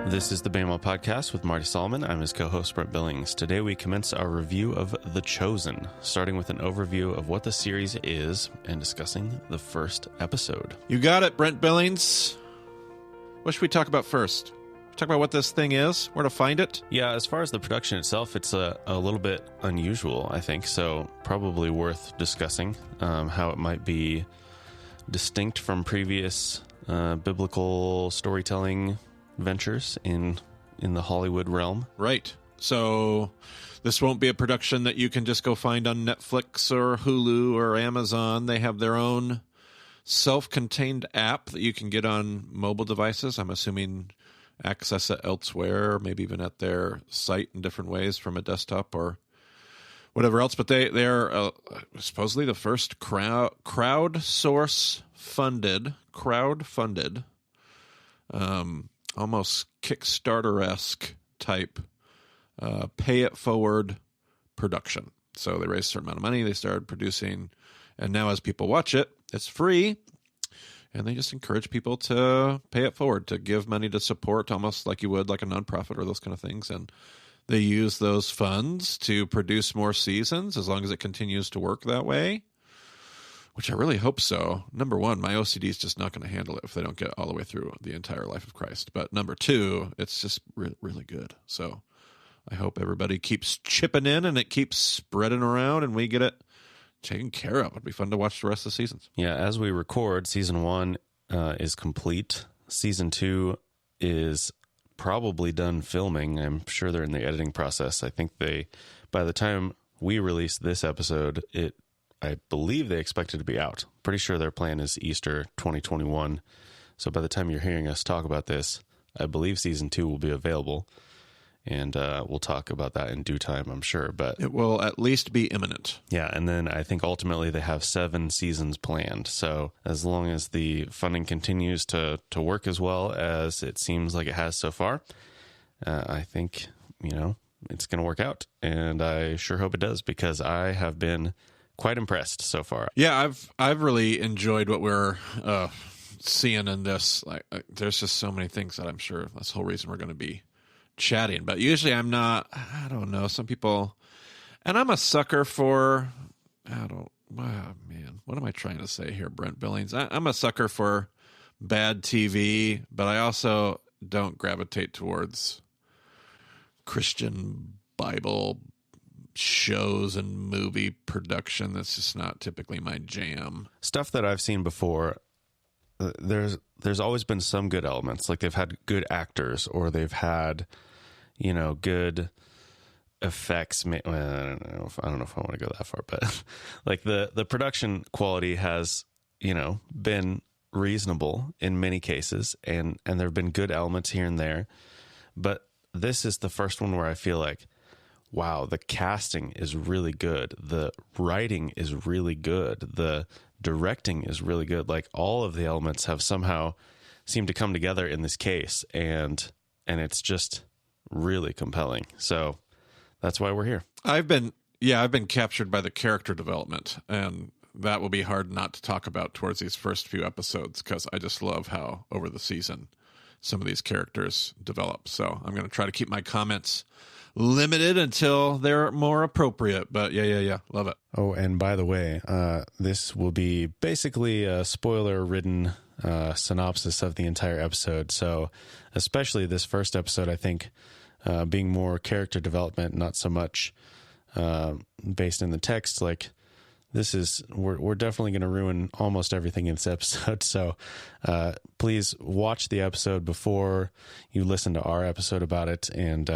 This is the Bama Podcast with Marty Solomon. I'm his co-host, Brent Billings. Today we commence our review of The Chosen, starting with an overview of what the series is and discussing the first episode. You got it, Brent Billings. What should we talk about first? Talk about what this thing is, where to find it? Yeah, as far as the production itself, it's a little bit unusual, I think, so probably worth discussing how it might be distinct from previous biblical storytelling ventures in the Hollywood realm. Right. So this won't be a production that you can just go find on Netflix or Hulu or Amazon. They have their own self-contained app that you can get on mobile devices. I'm assuming access it elsewhere, maybe even at their site in different ways from a desktop or whatever else. But they're supposedly the first crowdsource funded, almost Kickstarter-esque type pay-it-forward production. So they raised a certain amount of money, they started producing, and now as people watch it, it's free, and they just encourage people to pay it forward, to give money to support, almost like you would like a nonprofit or those kind of things, and they use those funds to produce more seasons as long as it continues to work that way. Which I really hope so. Number one, my OCD is just not going to handle it if they don't get all the way through the entire life of Christ. But number two, it's just really good. So I hope everybody keeps chipping in and it keeps spreading around and we get it taken care of. It'd be fun to watch the rest of the seasons. Yeah, as we record, season 1 is complete. Season 2 is probably done filming. I'm sure they're in the editing process. I think by the time we release this episode, I believe they expect it to be out. Pretty sure their plan is Easter 2021. So by the time you're hearing us talk about this, I believe season 2 will be available. And we'll talk about that in due time, I'm sure. But it will at least be imminent. Yeah, and then I think ultimately they have 7 seasons planned. So as long as the funding continues to work as well as it seems like it has so far, I think, it's going to work out. And I sure hope it does, because I have been quite impressed so far. Yeah, I've really enjoyed what we're seeing in this. There's just so many things that I'm sure that's the whole reason we're going to be chatting. But usually I'm not. I don't know. Some people, and I'm a sucker for. What am I trying to say here, Brent Billings? I'm a sucker for bad TV, but I also don't gravitate towards Christian Bible shows and movie production. That's just not typically my jam. Stuff that I've seen before, there's always been some good elements. Like they've had good actors, or they've had, good effects. I don't know if I want to go that far, but like the production quality has, been reasonable in many cases, and there have been good elements here and there. But this is the first one where I feel like, wow, the casting is really good. The writing is really good. The directing is really good. Like all of the elements have somehow seemed to come together in this case, and it's just really compelling. So that's why we're here. I've been captured by the character development, and that will be hard not to talk about towards these first few episodes, because I just love how over the season some of these characters develop. So I'm going to try to keep my comments limited until they're more appropriate, but yeah, love it. Oh, and by the way, this will be basically a spoiler-ridden synopsis of the entire episode. So, especially this first episode, I think, being more character development, not so much based in the text. Like we're definitely going to ruin almost everything in this episode. So, please watch the episode before you listen to our episode about it, and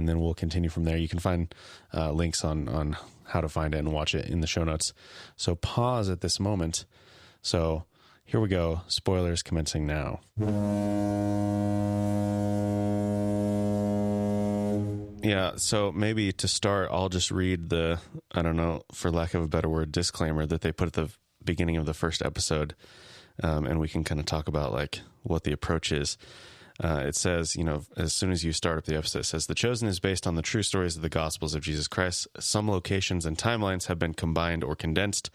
then we'll continue from there. You can find links on how to find it and watch it in the show notes. So pause at this moment. So here we go. Spoilers commencing now. Yeah, so maybe to start, I'll just read the, I don't know, for lack of a better word, disclaimer that they put at the beginning of the first episode, and we can kind of talk about like what the approach is. It says, as soon as you start up the episode, it says, The Chosen is based on the true stories of the Gospels of Jesus Christ. Some locations and timelines have been combined or condensed.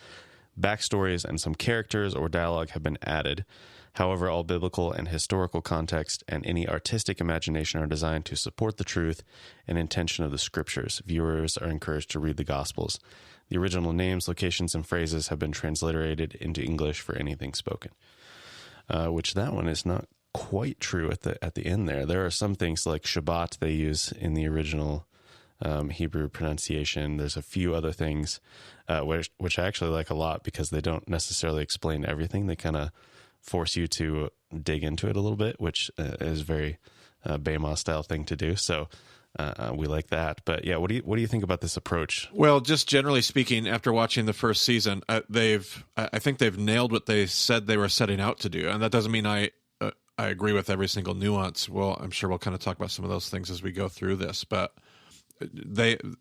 Backstories and some characters or dialogue have been added. However, all biblical and historical context and any artistic imagination are designed to support the truth and intention of the scriptures. Viewers are encouraged to read the Gospels. The original names, locations, and phrases have been transliterated into English for anything spoken. Which that one is not quite true at the end there. There are some things like Shabbat they use in the original Hebrew pronunciation. There's a few other things which I actually like a lot because they don't necessarily explain everything. They kind of force you to dig into it a little bit, which is very Bema style thing to do. So we like that. But yeah, what do you think about this approach? Well, just generally speaking, after watching the first season, I think they've nailed what they said they were setting out to do, and that doesn't mean I agree with every single nuance. Well, I'm sure we'll kind of talk about some of those things as we go through this, but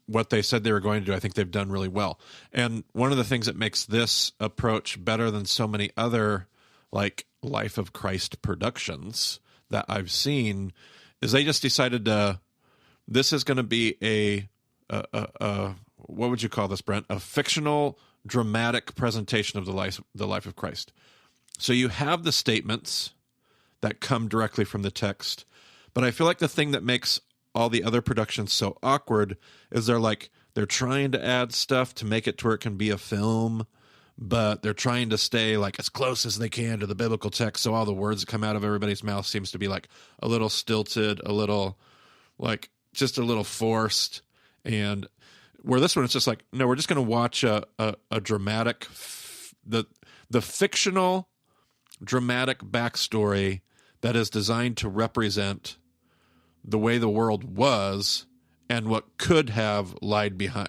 what they said they were going to do, I think they've done really well. And one of the things that makes this approach better than so many other like Life of Christ productions that I've seen is they just decided this is going to be a what would you call this, Brent? A fictional, dramatic presentation of the life of Christ. So you have the statements that come directly from the text, but I feel like the thing that makes all the other productions so awkward is they're trying to add stuff to make it to where it can be a film, but they're trying to stay like as close as they can to the biblical text. So all the words that come out of everybody's mouth seems to be like a little stilted, a little like just a little forced. And where this one, it's just like, no, we're just going to watch a dramatic, the fictional dramatic backstory that is designed to represent the way the world was and what could have lied behind.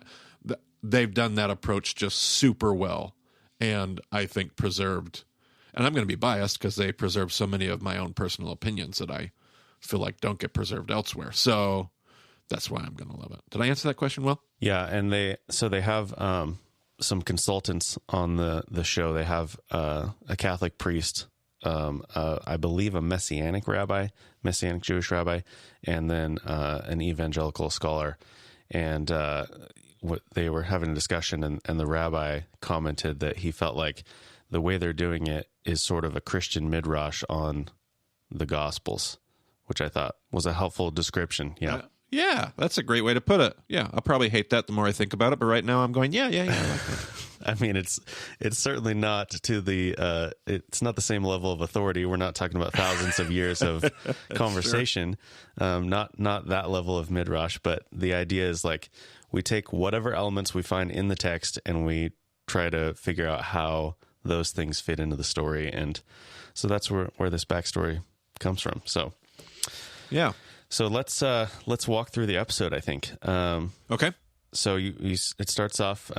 They've done that approach just super well, and I think preserved. And I'm going to be biased because they preserve so many of my own personal opinions that I feel like don't get preserved elsewhere. So that's why I'm going to love it. Did I answer that question well? Yeah, and they have some consultants on the show. They have a Catholic priest, I believe a Messianic Jewish rabbi, and then an evangelical scholar. And they were having a discussion, and the rabbi commented that he felt like the way they're doing it is sort of a Christian midrash on the Gospels, which I thought was a helpful description. Yeah. Yeah, that's a great way to put it. Yeah, I'll probably hate that the more I think about it, but right now I'm going, yeah, I like that. I mean, it's certainly not to the it's not the same level of authority. We're not talking about thousands of years of conversation. Sure. Not that level of midrash, but the idea is like we take whatever elements we find in the text and we try to figure out how those things fit into the story, and so that's where this backstory comes from. So, yeah. So let's walk through the episode, I think. Okay. So it starts off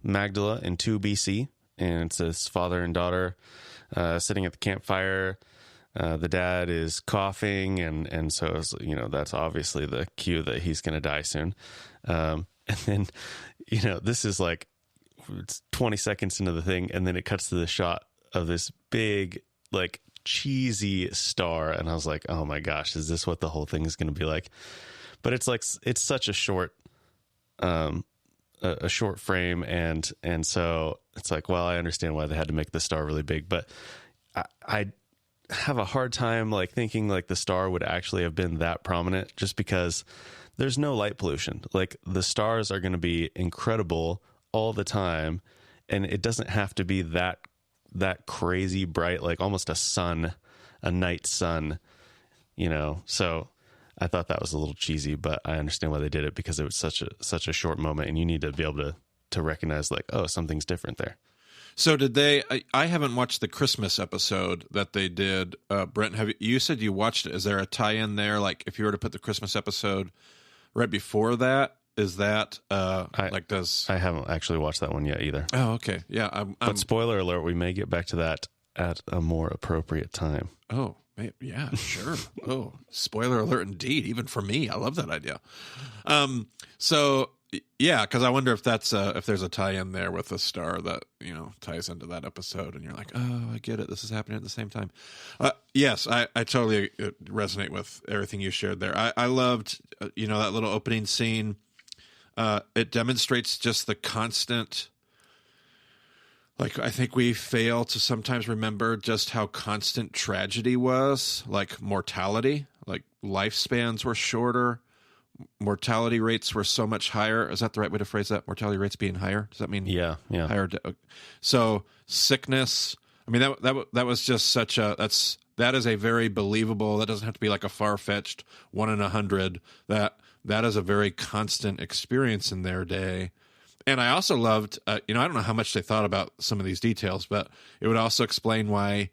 Magdala in 2 BC, and it's his father and daughter sitting at the campfire. The dad is coughing, and so it's, that's obviously the cue that he's going to die soon. And then this is like it's 20 seconds into the thing, and then it cuts to the shot of this big like cheesy star, and I was like, oh my gosh, is this what the whole thing is going to be like? But it's like it's such a short a short frame, and so it's like, well, I understand why they had to make the star really big, but I have a hard time like thinking like the star would actually have been that prominent, just because there's no light pollution. Like the stars are going to be incredible all the time, and it doesn't have to be that crazy bright, like almost a night sun, so I thought that was a little cheesy, but I understand why they did it, because it was such a short moment, and you need to be able to recognize like, oh, something's different there. So did they, I haven't watched the Christmas episode that they did. Brent, you said you watched it. Is there a tie-in there? Like if you were to put the Christmas episode right before that, is that I haven't actually watched that one yet either. Oh, okay. Yeah. But spoiler alert, we may get back to that at a more appropriate time. Oh, yeah, sure. Oh, spoiler alert indeed, even for me. I love that idea. So yeah, because I wonder if that's if there's a tie-in there with a star that ties into that episode, and you're like, oh, I get it. This is happening at the same time. Yes, I totally resonate with everything you shared there. I loved that little opening scene. It demonstrates just the constant Like, I think we fail to sometimes remember just how constant tragedy was, like mortality, like lifespans were shorter. Mortality rates were so much higher. Is that the right way to phrase that? Mortality rates being higher? Does that mean Yeah. higher? So sickness. I mean, that was just such that is a very believable. That doesn't have to be like a far-fetched 1 in 100. That is a very constant experience in their day. And I also loved, I don't know how much they thought about some of these details, but it would also explain why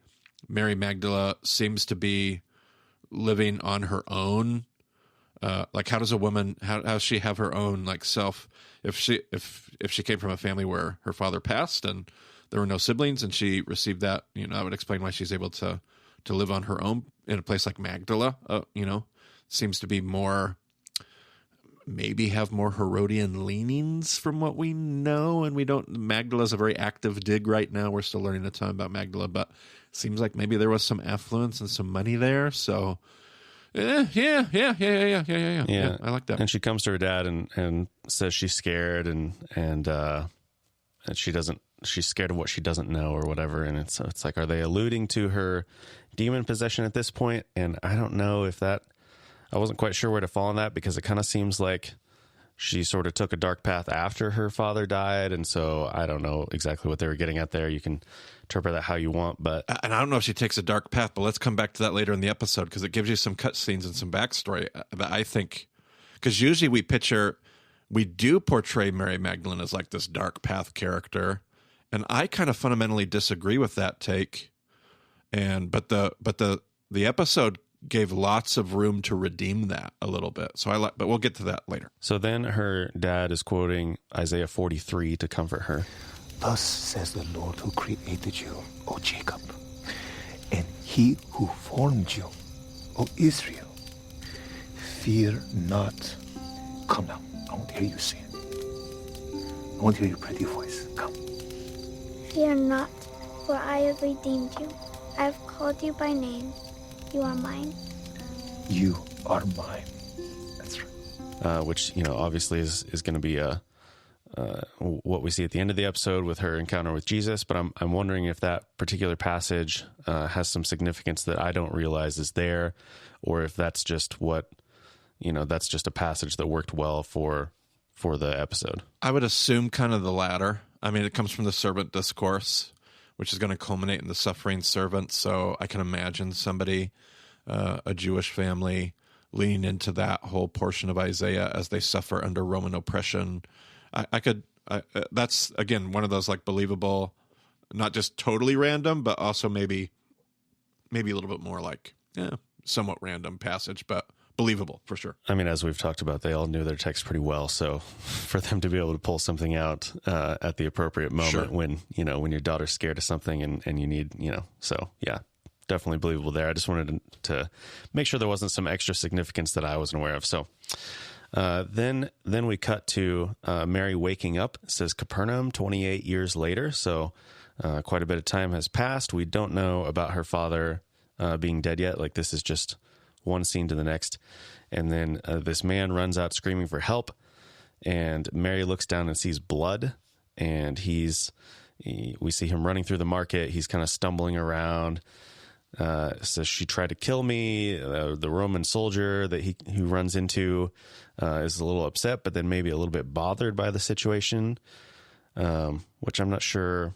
Mary Magdalene seems to be living on her own. Like, how does a woman, how does she have her own like self? If she came from a family where her father passed and there were no siblings, and she received that, that would explain why she's able to live on her own in a place like Magdala. Seems to be more. Maybe have more Herodian leanings from what we know, and we don't. Magdala's a very active dig right now. We're still learning a ton about Magdala, but it seems like maybe there was some affluence and some money there. So, yeah. I like that. And she comes to her dad and says she's scared and she doesn't. She's scared of what she doesn't know or whatever. And it's like, are they alluding to her demon possession at this point? And I don't know if that. I wasn't quite sure where to fall on that, because it kind of seems like she sort of took a dark path after her father died. And so I don't know exactly what they were getting at there. You can interpret that how you want, but. And I don't know if she takes a dark path, but let's come back to that later in the episode, because it gives you some cutscenes and some backstory that I think, because usually we do portray Mary Magdalene as like this dark path character. And I kind of fundamentally disagree with that take. But the episode gave lots of room to redeem that a little bit. So but we'll get to that later. So then her dad is quoting Isaiah 43 to comfort her. Thus says the Lord who created you, O Jacob, and he who formed you, O Israel. Fear not. Come now. I want to hear you say it. I want to hear your pretty voice. Come. Fear not, for I have redeemed you. I have called you by name. You are mine. You are mine. That's right. Which, obviously is going to be what we see at the end of the episode with her encounter with Jesus. But I'm wondering if that particular passage has some significance that I don't realize is there, or if that's just that's just a passage that worked well for the episode. I would assume kind of the latter. I mean, it comes from the servant discourse, which is going to culminate in the suffering servant. So I can imagine somebody, a Jewish family, leaning into that whole portion of Isaiah as they suffer under Roman oppression. That's, again, one of those like believable, not just totally random, but also maybe a little bit more like, somewhat random passage, but believable for sure. I mean, as we've talked about, they all knew their text pretty well. So for them to be able to pull something out at the appropriate moment, sure, when your daughter's scared of something and you need, so yeah, definitely believable there. I just wanted to make sure there wasn't some extra significance that I wasn't aware of. So then we cut to Mary waking up. It says Capernaum 28 years later. So quite a bit of time has passed. We don't know about her father being dead yet. Like, this is just one scene to the next. And then this man runs out screaming for help, and Mary looks down and sees blood, and we see him running through the market. He's kind of stumbling around. Says, she tried to kill me. The Roman soldier that who runs into is a little upset, but then maybe a little bit bothered by the situation, which I'm not sure.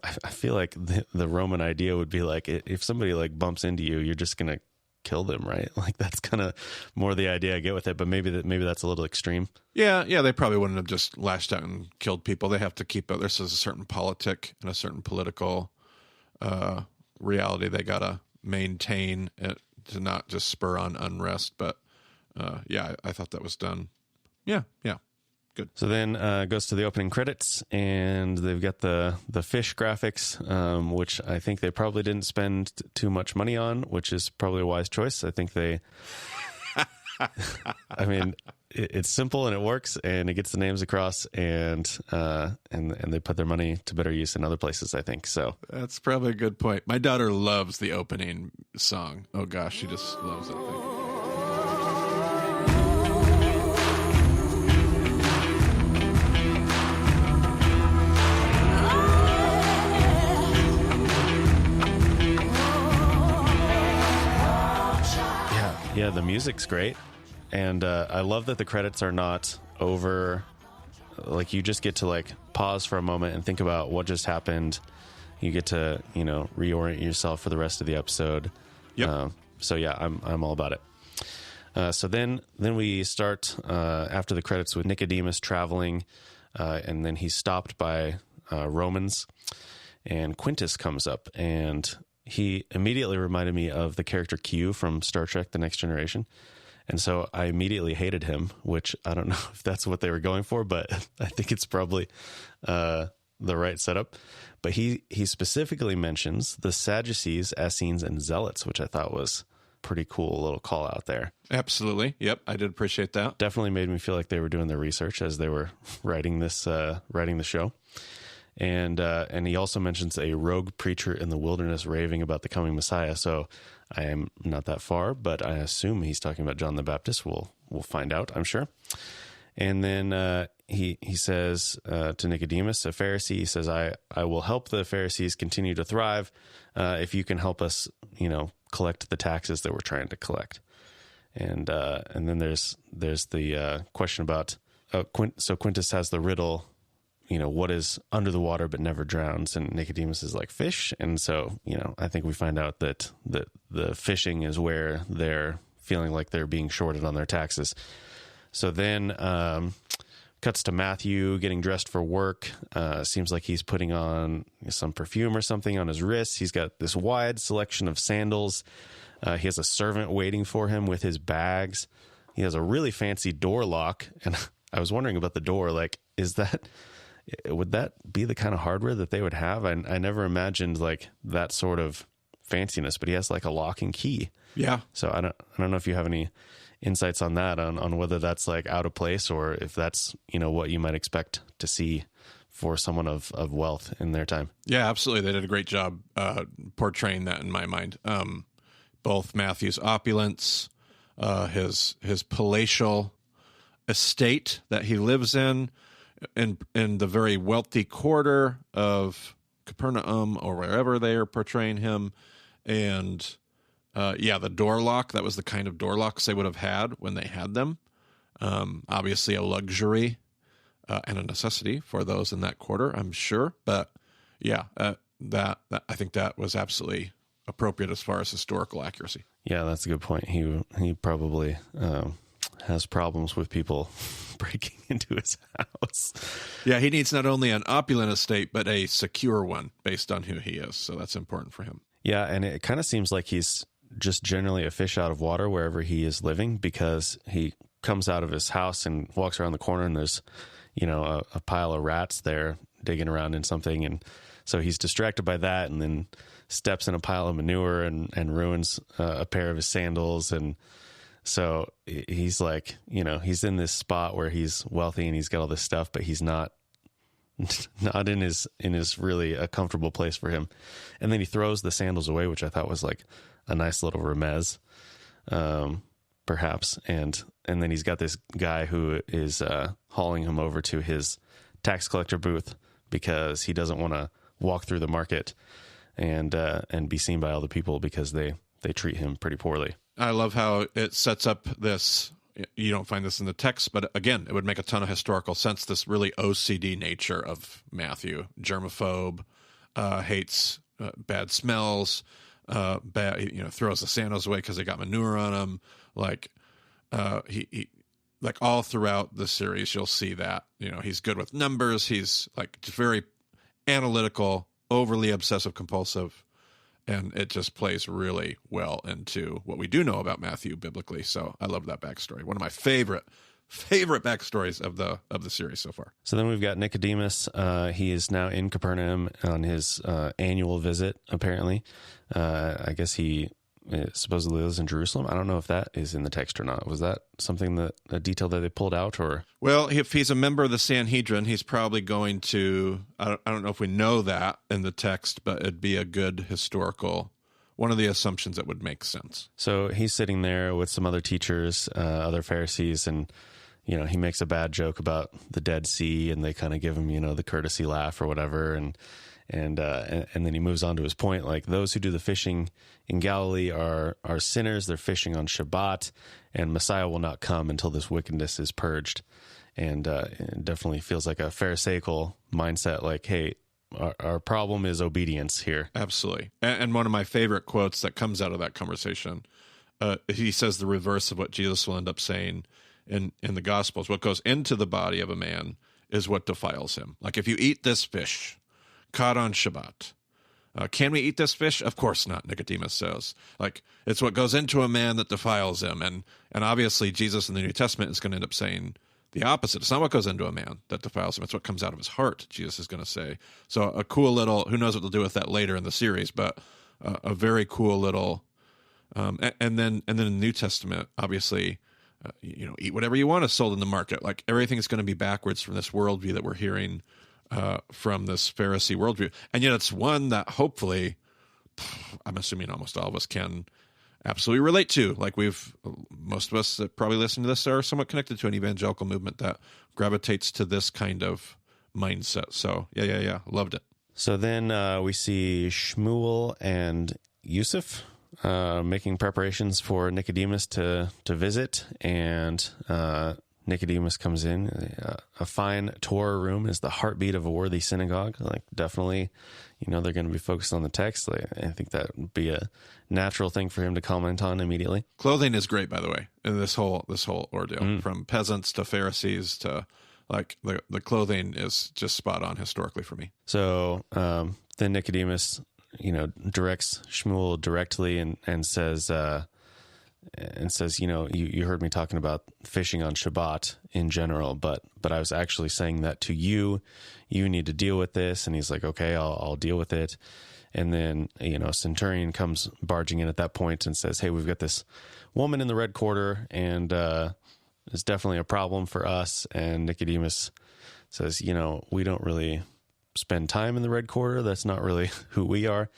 I feel like the Roman idea would be like, if somebody like bumps into you, you're just going to kill them, right? Like, that's kind of more the idea I get with it, but maybe that's a little extreme. Yeah, they probably wouldn't have just lashed out and killed people. They have to keep it. There's a certain politic and a certain political reality they got to maintain it, to not just spur on unrest. But I thought that was done. Yeah. Good. So then goes to the opening credits, and they've got the fish graphics, which I think they probably didn't spend too much money on, which is probably a wise choice. I think they, I mean, it's simple and it works, and it gets the names across, and they put their money to better use in other places, I think. So that's probably a good point. My daughter loves the opening song. Oh gosh, she just loves that thing. Yeah, the music's great. And I love that the credits are not over. Like, you just get to, like, pause for a moment and think about what just happened. You get to, reorient yourself for the rest of the episode. Yep. So, yeah, I'm all about it. So then we start after the credits with Nicodemus traveling, and then he's stopped by Romans, and Quintus comes up, and he immediately reminded me of the character Q from Star Trek: The Next Generation. And so I immediately hated him, which I don't know if that's what they were going for, but I think it's probably the right setup. But he specifically mentions the Sadducees, Essenes, and Zealots, which I thought was pretty cool little call out there. Absolutely. Yep, I did appreciate that. Definitely made me feel like they were doing their research as they were writing the show. And he also mentions a rogue preacher in the wilderness raving about the coming Messiah. So I am not that far, but I assume he's talking about John the Baptist. We'll find out, I'm sure. And then he says to Nicodemus, a Pharisee, he says, I will help the Pharisees continue to thrive if you can help us, collect the taxes that we're trying to collect. And then there's the question about so Quintus has the riddle, what is under the water but never drowns, and Nicodemus is like fish. And so, I think we find out that the fishing is where they're feeling like they're being shorted on their taxes. So then cuts to Matthew getting dressed for work. Seems like he's putting on some perfume or something on his wrists. He's got this wide selection of sandals. He has a servant waiting for him with his bags. He has a really fancy door lock. And I was wondering about the door. Like, would that be the kind of hardware that they would have? I never imagined like that sort of fanciness, but he has like a lock and key. Yeah. So I don't know if you have any insights on that, on whether that's like out of place or if that's, what you might expect to see for someone of wealth in their time. Yeah, absolutely. They did a great job portraying that in my mind. Both Matthew's opulence, his palatial estate that he lives in the very wealthy quarter of Capernaum or wherever they are portraying him. And the door lock, that was the kind of door locks they would have had when they had them. Obviously a luxury and a necessity for those in that quarter, I'm sure. But yeah, that I think that was absolutely appropriate as far as historical accuracy. Yeah, that's a good point. He probably has problems with people breaking into his house. Yeah, he needs not only an opulent estate, but a secure one based on who he is. So that's important for him. Yeah, and it kind of seems like he's just generally a fish out of water wherever he is living, because he comes out of his house and walks around the corner and there's, a pile of rats there digging around in something. And so he's distracted by that and then steps in a pile of manure and ruins a pair of his sandals. And so he's like, he's in this spot where he's wealthy and he's got all this stuff, but he's not in his really a comfortable place for him. And then he throws the sandals away, which I thought was like a nice little remez, perhaps. And then he's got this guy who is hauling him over to his tax collector booth because he doesn't want to walk through the market and be seen by all the people because they treat him pretty poorly. I love how it sets up this. You don't find this in the text, but again, it would make a ton of historical sense. This really OCD nature of Matthew, germaphobe, hates bad smells, throws the sandals away because they got manure on them. Like he like all throughout the series, you'll see that he's good with numbers. He's like very analytical, overly obsessive compulsive. And it just plays really well into what we do know about Matthew biblically. So I love that backstory. One of my favorite backstories of the series so far. So then we've got Nicodemus. He is now in Capernaum on his annual visit, apparently. I guess he supposedly lives in Jerusalem. I don't know if that is in the text or not. Was that something a detail that they pulled out, or? Well, if he's a member of the Sanhedrin, he's probably going to, I don't know if we know that in the text, but it'd be a good historical, one of the assumptions that would make sense. So he's sitting there with some other teachers, other Pharisees, and, he makes a bad joke about the Dead Sea, and they kind of give him, the courtesy laugh or whatever. and then he moves on to his point, like, those who do the fishing in Galilee are sinners. They're fishing on Shabbat, and Messiah will not come until this wickedness is purged. And it definitely feels like a Pharisaical mindset, like, hey, our problem is obedience here. Absolutely. And one of my favorite quotes that comes out of that conversation, he says the reverse of what Jesus will end up saying in the Gospels. What goes into the body of a man is what defiles him. Like, if you eat this fish caught on Shabbat, can we eat this fish? Of course not, Nicodemus says. Like, it's what goes into a man that defiles him. And obviously Jesus in the New Testament is going to end up saying the opposite. It's not what goes into a man that defiles him. It's what comes out of his heart, Jesus is going to say. So a cool little, who knows what they'll do with that later in the series, but a very cool little, and then in the New Testament, obviously, eat whatever you want is sold in the market. Like, everything is going to be backwards from this worldview that we're hearing from this Pharisee worldview. And yet it's one that hopefully, I'm assuming almost all of us can absolutely relate to. Like, most of us that probably listen to this are somewhat connected to an evangelical movement that gravitates to this kind of mindset. So yeah, loved it. So then we see Shmuel and Yusuf making preparations for Nicodemus to visit, and Nicodemus comes in. A fine Torah room is the heartbeat of a worthy synagogue. Like, definitely, they're going to be focused on the text. Like, I think that would be a natural thing for him to comment on immediately. Clothing is great, by the way, in this whole ordeal, from peasants to Pharisees to, like, the clothing is just spot on historically for me. So then Nicodemus, directs Shmuel directly and says, you heard me talking about fishing on Shabbat in general, but I was actually saying that to you. You need to deal with this. And he's like, okay, I'll deal with it. And then, a centurion comes barging in at that point and says, hey, we've got this woman in the red quarter, and it's definitely a problem for us. And Nicodemus says, we don't really spend time in the red quarter. That's not really who we are.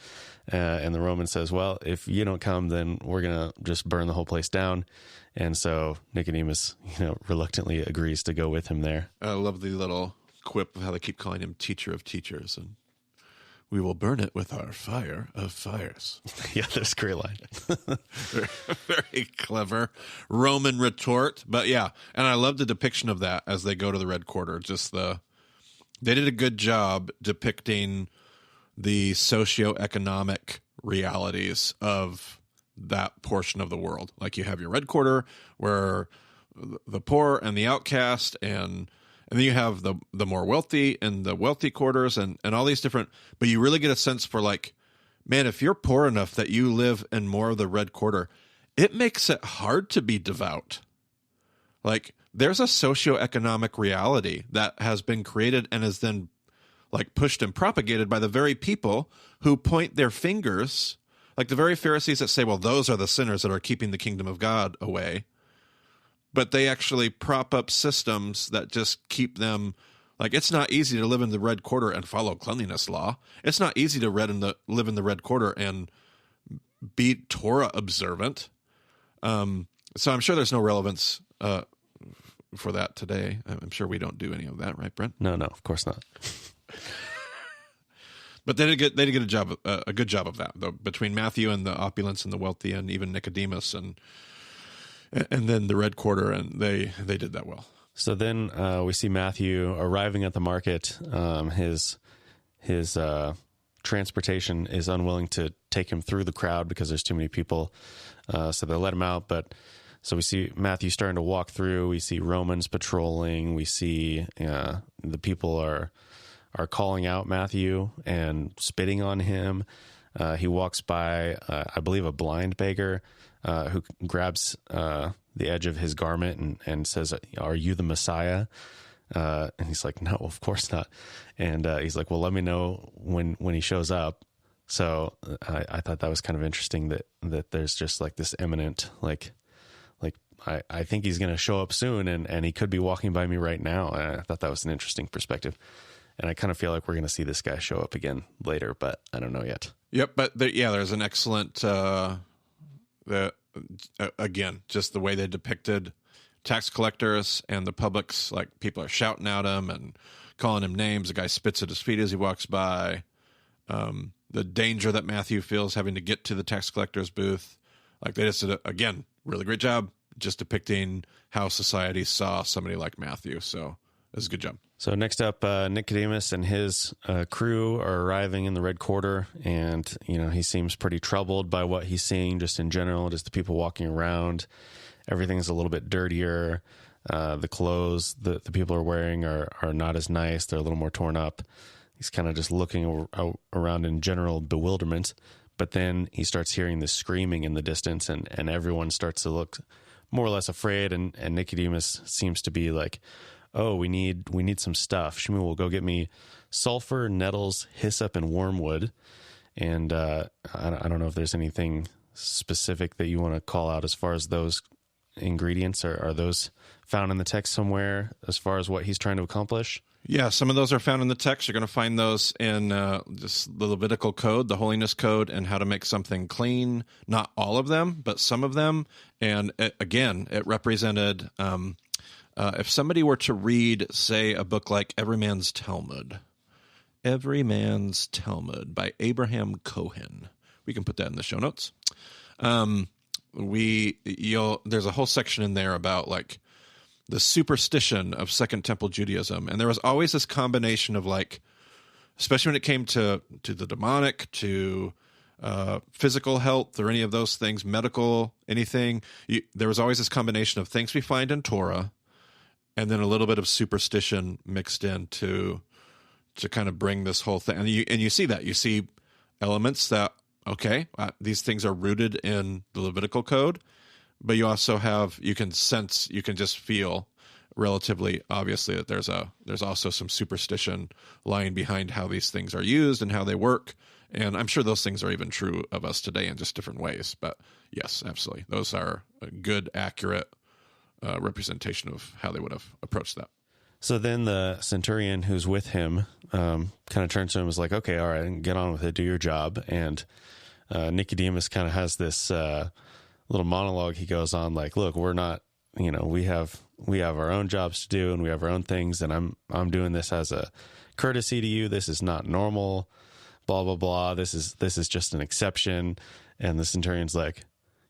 And the Roman says, well, if you don't come, then we're going to just burn the whole place down. And so Nicodemus, reluctantly agrees to go with him there. I love the little quip of how they keep calling him teacher of teachers, and we will burn it with our fire of fires. Yeah, that's a great line. very, very clever Roman retort. But yeah, and I love the depiction of that as they go to the red quarter. They did a good job depicting the socioeconomic realities of that portion of the world. Like, you have your red quarter where the poor and the outcast, and then you have the more wealthy and the wealthy quarters and all these different, but you really get a sense for, like, man, if you're poor enough that you live in more of the red quarter, it makes it hard to be devout. Like, there's a socioeconomic reality that has been created and is then, like, pushed and propagated by the very people who point their fingers, like the very Pharisees that say, well, those are the sinners that are keeping the kingdom of God away. But they actually prop up systems that just keep them, like, it's not easy to live in the red quarter and follow cleanliness law. It's not easy to live in the red quarter and be Torah observant. So I'm sure there's no relevance for that today. I'm sure we don't do any of that, right, Brent? No, of course not. But they did get a good job of that, though, between Matthew and the opulence and the wealthy, and even Nicodemus and then the red quarter, and they did that well. So then we see Matthew arriving at the market. His transportation is unwilling to take him through the crowd because there's too many people. So they let him out. But so we see Matthew starting to walk through. We see Romans patrolling. We see the people are calling out Matthew and spitting on him. He walks by, I believe, a blind beggar who grabs the edge of his garment and says, "Are you the Messiah?" And he's like, "No, of course not." And he's like, "Well, let me know when he shows up." So I thought that was kind of interesting that there's just like this imminent, like I think he's going to show up soon, and he could be walking by me right now. And I thought that was an interesting perspective. And I kind of feel like we're going to see this guy show up again later, but I don't know yet. Yep, but there's an excellent, again, just the way they depicted tax collectors and the public's, like, people are shouting at him and calling him names. The guy spits at his feet as he walks by. the danger that Matthew feels having to get to the tax collector's booth. Like they just did, again, really great job just depicting how society saw somebody like Matthew. So it was a good job. So next up, Nicodemus and his crew are arriving in the Red Quarter, and he seems pretty troubled by what he's seeing just in general, just the people walking around. Everything's a little bit dirtier. The clothes that the people are wearing are not as nice. They're a little more torn up. He's kind of just looking around in general bewilderment, but then he starts hearing this screaming in the distance, and everyone starts to look more or less afraid, and Nicodemus seems to be like, oh, we need some stuff. Shmuel, go get me sulfur, nettles, hyssop, and wormwood. And I don't know if there's anything specific that you want to call out as far as those ingredients. Are those found in the text somewhere as far as what he's trying to accomplish? Yeah, some of those are found in the text. You're going to find those in just the Levitical code, the holiness code, and how to make something clean. Not all of them, but some of them. And it represented... if somebody were to read, say, a book like Every Man's Talmud by Abraham Cohen, we can put that in the show notes. There's a whole section in there about like the superstition of Second Temple Judaism, and there was always this combination of like, especially when it came to the demonic, to physical health or any of those things, medical, anything. There was always this combination of things we find in Torah, and then a little bit of superstition mixed in to kind of bring this whole thing. And you see that. You see elements that, okay, these things are rooted in the Levitical code, but you also you can just feel relatively obviously that there's also some superstition lying behind how these things are used and how they work. And I'm sure those things are even true of us today in just different ways. But yes, absolutely. Those are a good, accurate representation of how they would have approached that. So then the centurion who's with him kind of turns to him and is like, okay, all right, get on with it, do your job. And Nicodemus kind of has this little monologue. He goes on like, look, we're not, we have our own jobs to do and we have our own things, and I'm doing this as a courtesy to you. This is not normal, blah, blah, blah. This is just an exception. And the centurion's like,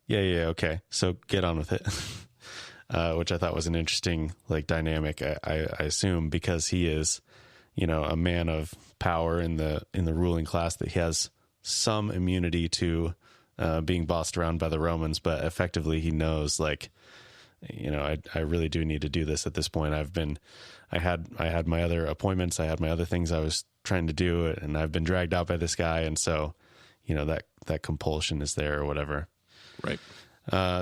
yeah, okay, so get on with it. Which I thought was an interesting like dynamic. I assume because he is, a man of power in the ruling class, that he has some immunity to being bossed around by the Romans, but effectively he knows like, I really do need to do this at this point. I had my other appointments, I had my other things I was trying to do, and I've been dragged out by this guy, and so that compulsion is there or whatever. Right.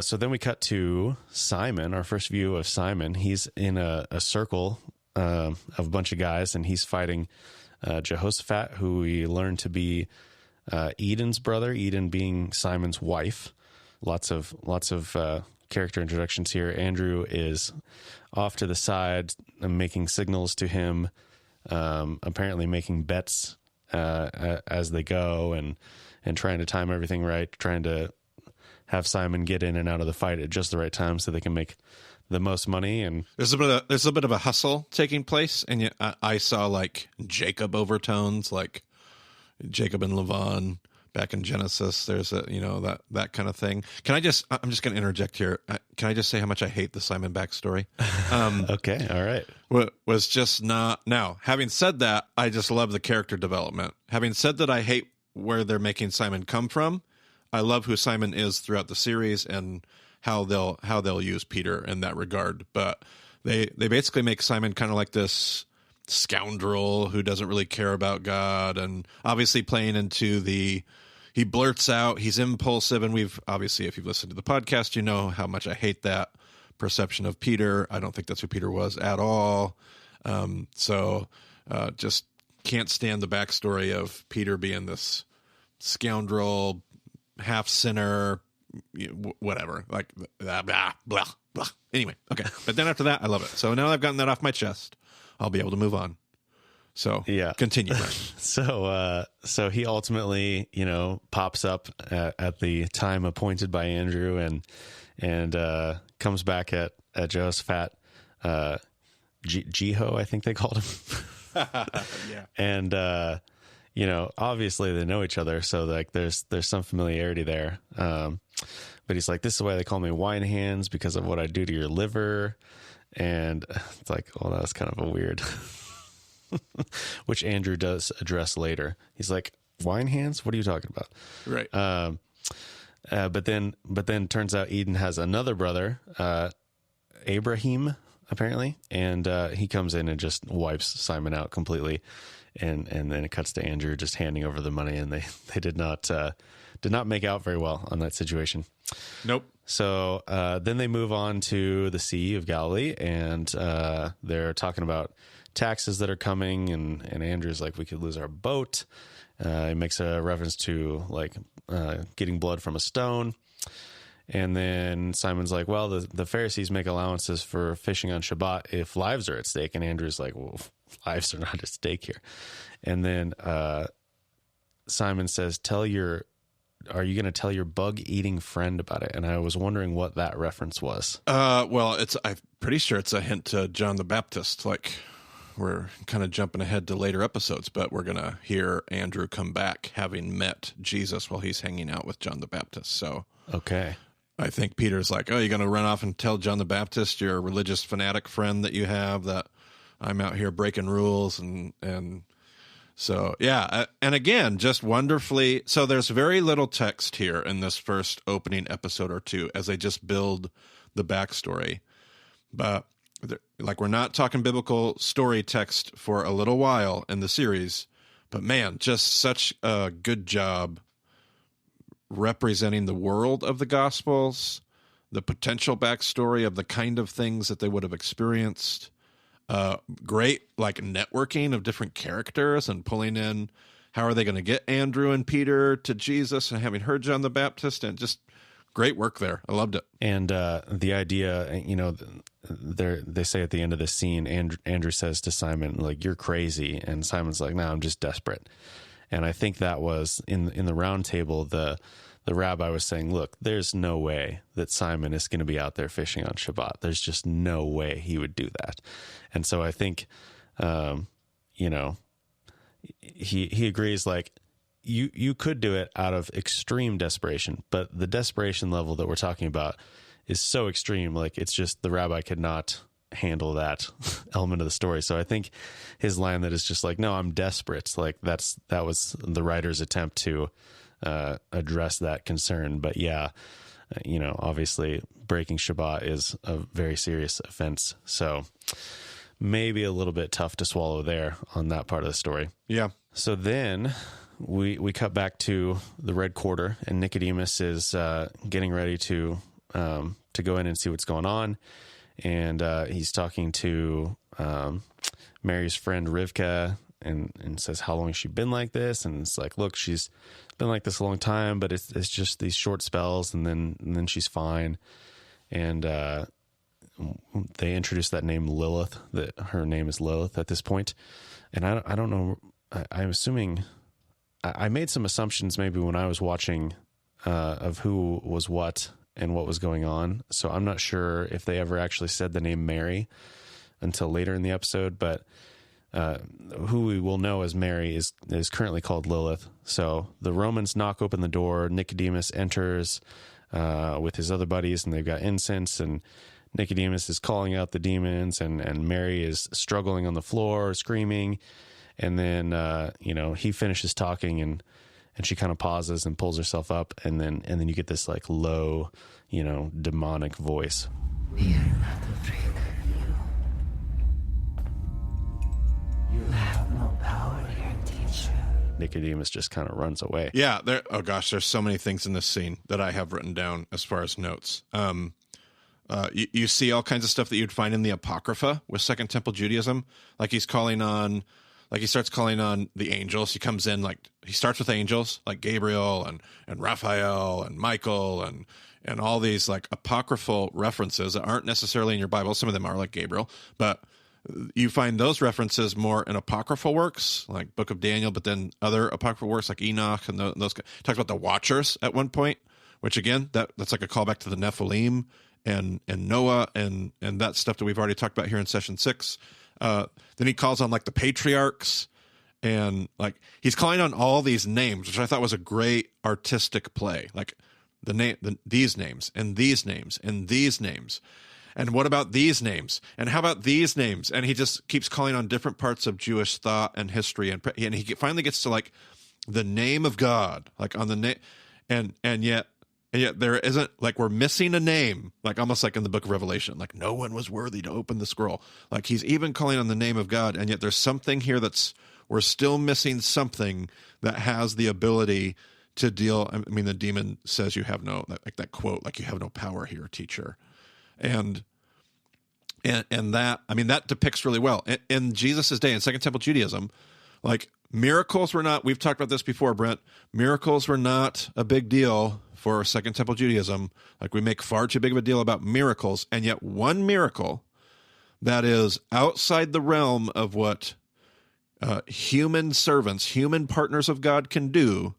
So then we cut to Simon, our first view of Simon. He's in a circle of a bunch of guys, and he's fighting Jehoshaphat, who we learn to be Eden's brother, Eden being Simon's wife. Lots of character introductions here. Andrew is off to the side, making signals to him, apparently making bets as they go, and trying to time everything right, trying to have Simon get in and out of the fight at just the right time so they can make the most money. And there's a bit of a hustle taking place, and yet I saw like Jacob overtones, like Jacob and Lavan back in Genesis. There's that kind of thing. I'm just going to interject here. Can I just say how much I hate the Simon backstory? Okay, all right. Was just not. Now, having said that, I just love the character development. Having said that, I hate where they're making Simon come from. I love who Simon is throughout the series and how they'll use Peter in that regard. But they basically make Simon kind of like this scoundrel who doesn't really care about God, and obviously playing into he blurts out, he's impulsive, and we've obviously, if you've listened to the podcast, you know how much I hate that perception of Peter. I don't think that's who Peter was at all. So just can't stand the backstory of Peter being this scoundrel, half sinner, whatever, like blah, blah, blah, blah. Anyway, okay. But then after that, I love it. So now I've gotten that off my chest, I'll be able to move on. So yeah, continue. So he ultimately, pops up at the time appointed by Andrew, and comes back at Jehoshaphat, Jeho, I think they called him. Yeah. And obviously they know each other, so like there's some familiarity there. But he's like, this is why they call me wine hands, because of what I do to your liver. And it's like, well, that's kind of a weird, which Andrew does address later. He's like, wine hands? What are you talking about? Right. But then turns out Eden has another brother, Abraham, apparently. And he comes in and just wipes Simon out completely. And then it cuts to Andrew just handing over the money, and they did not make out very well on that situation. Nope. So then they move on to the Sea of Galilee, and they're talking about taxes that are coming, and Andrew's like, we could lose our boat. He makes a reference to like getting blood from a stone. And then Simon's like, well, the Pharisees make allowances for fishing on Shabbat if lives are at stake. And Andrew's like, well, lives are not at stake here. And then Simon says, are you going to tell your bug-eating friend about it? And I was wondering what that reference was. Well, I'm pretty sure it's a hint to John the Baptist. Like, we're kind of jumping ahead to later episodes, but we're going to hear Andrew come back having met Jesus while he's hanging out with John the Baptist. So, okay. I think Peter's like, oh, you're going to run off and tell John the Baptist, your religious fanatic friend that you have, that I'm out here breaking rules. And so, yeah. And again, just wonderfully. So there's very little text here in this first opening episode or two as they just build the backstory. But like, we're not talking biblical story text for a little while in the series, but man, just such a good job representing the world of the Gospels, the potential backstory of the kind of things that they would have experienced. Great, like, networking of different characters and pulling in how are they going to get Andrew and Peter to Jesus, and having heard John the Baptist, and just great work there. I loved it. And the idea, they say at the end of the scene, Andrew says to Simon, like, you're crazy. And Simon's like, no, I'm just desperate. And I think that was in the round table, the rabbi was saying, look, there's no way that Simon is going to be out there fishing on Shabbat. There's just no way he would do that. And so I think, he agrees, like, you could do it out of extreme desperation, but the desperation level that we're talking about is so extreme. Like, it's just the rabbi could not handle that element of the story. So I think his line that is just like, no, I'm desperate. Like, that was the writer's attempt to address that concern. But yeah, obviously breaking Shabbat is a very serious offense. So maybe a little bit tough to swallow there on that part of the story. Yeah. So then we cut back to the Red Quarter, and Nicodemus is getting ready to go in and see what's going on. And he's talking to Mary's friend Rivka, and says, how long has she been like this? And it's like, look, she's been like this a long time, but it's just these short spells, and then she's fine. And they introduced that name Lilith, that her name is Lilith at this point. And I don't know, I'm assuming, I made some assumptions maybe when I was watching of who was what and what was going on. So I'm not sure if they ever actually said the name Mary until later in the episode, but who we will know as Mary is currently called Lilith. So the Romans knock open the door. Nicodemus enters with his other buddies, and they've got incense, and Nicodemus is calling out the demons, and Mary is struggling on the floor, screaming. And then, he finishes talking, and she kind of pauses and pulls herself up, and then you get this like low, demonic voice. We are not afraid of you. You have no power here, teacher. Nicodemus just kind of runs away. Yeah. There's so many things in this scene that I have written down as far as notes. You see all kinds of stuff that you'd find in the Apocrypha with Second Temple Judaism. Like he starts calling on the angels. He comes in, like, he starts with angels like Gabriel and Raphael and Michael and all these like apocryphal references that aren't necessarily in your Bible. Some of them are, like Gabriel, but you find those references more in apocryphal works like Book of Daniel, but then other apocryphal works like Enoch and those talks about the Watchers at one point, which again, that's like a callback to the Nephilim and Noah and that stuff that we've already talked about here in session 6. Then he calls on like the patriarchs And like he's calling on all these names, which I thought was a great artistic play. Like these names and these names and these names. And what about these names? And how about these names? And he just keeps calling on different parts of Jewish thought and history. And he finally gets to like the name of God, like on the name. And yet there isn't, like, we're missing a name, like almost like in the book of Revelation, like no one was worthy to open the scroll. Like he's even calling on the name of God. And yet there's something here we're still missing something that has the ability to deal. I mean, the demon says you have no, like that quote, like you have no power here, teacher. And that, I mean, that depicts really well in Jesus' day in Second Temple Judaism, like miracles were not, we've talked about this before, Brent, miracles were not a big deal for Second Temple Judaism. Like we make far too big of a deal about miracles. And yet one miracle that is outside the realm of what human servants, human partners of God can do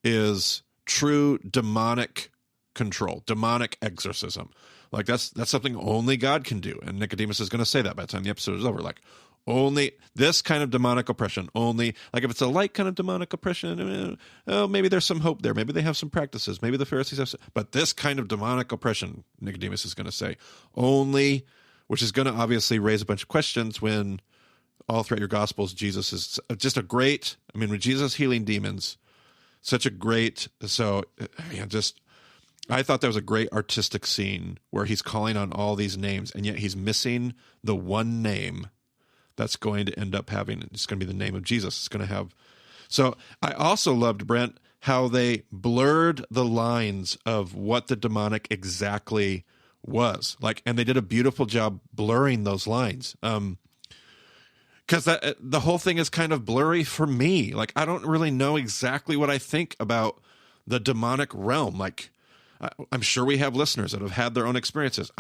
is true demonic control, demonic exorcism. Like that's something only God can do. And Nicodemus is going to say that by the time the episode is over. Like only this kind of demonic oppression, only like if it's a light kind of demonic oppression, oh, maybe there's some hope there. Maybe they have some practices. Maybe the Pharisees have some, but this kind of demonic oppression, Nicodemus is going to say only, which is going to obviously raise a bunch of questions when all throughout your Gospels, Jesus is just a great, I mean, when Jesus healing demons, such a great, so I thought that was a great artistic scene where he's calling on all these names, and yet he's missing the one name that's going to end up having, it's going to be the name of Jesus. It's going to have, so I also loved, Brent, how they blurred the lines of what the demonic exactly was. Like, and they did a beautiful job blurring those lines. Because the whole thing is kind of blurry for me. Like, I don't really know exactly what I think about the demonic realm. Like, I'm sure we have listeners that have had their own experiences.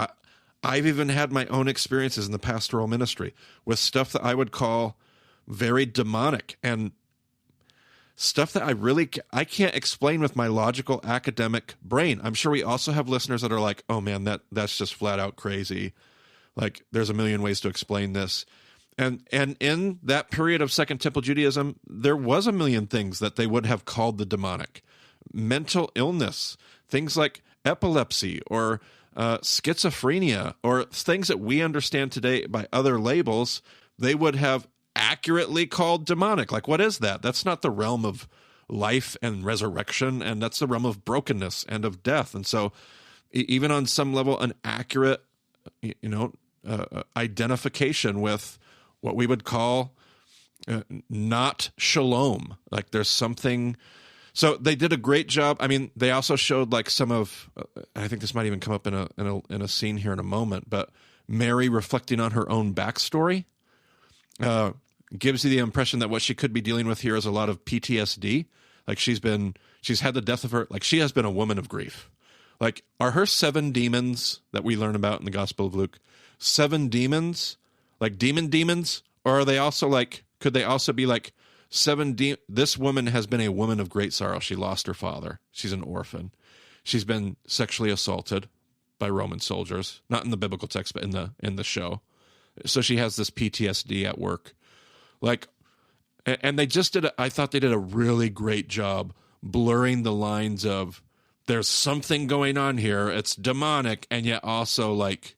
I've even had my own experiences in the pastoral ministry with stuff that I would call very demonic and stuff that I can't explain with my logical academic brain. I'm sure we also have listeners that are like, oh man, that's just flat out crazy. Like, there's a million ways to explain this. And in that period of Second Temple Judaism, there was a million things that they would have called the demonic. Mental illness, things like epilepsy or schizophrenia, or things that we understand today by other labels, they would have accurately called demonic. Like, what is that? That's not the realm of life and resurrection, and that's the realm of brokenness and of death. And so even on some level, an accurate, identification with what we would call not shalom. Like there's something. So they did a great job. I mean, they also showed like some of, I think this might even come up in a scene here in a moment, but Mary reflecting on her own backstory gives you the impression that what she could be dealing with here is a lot of PTSD. Like she's had the death of her, like she has been a woman of grief. Like, are her 7 demons that we learn about in the Gospel of Luke 7 demons, like demons, or are they also like, could they also be like 7 this woman has been a woman of great sorrow. She lost her father. She's an orphan. She's been sexually assaulted by Roman soldiers, not in the biblical text, but in the show. So she has this PTSD at work. Like, and they just I thought they did a really great job blurring the lines of there's something going on here. It's demonic, and yet also like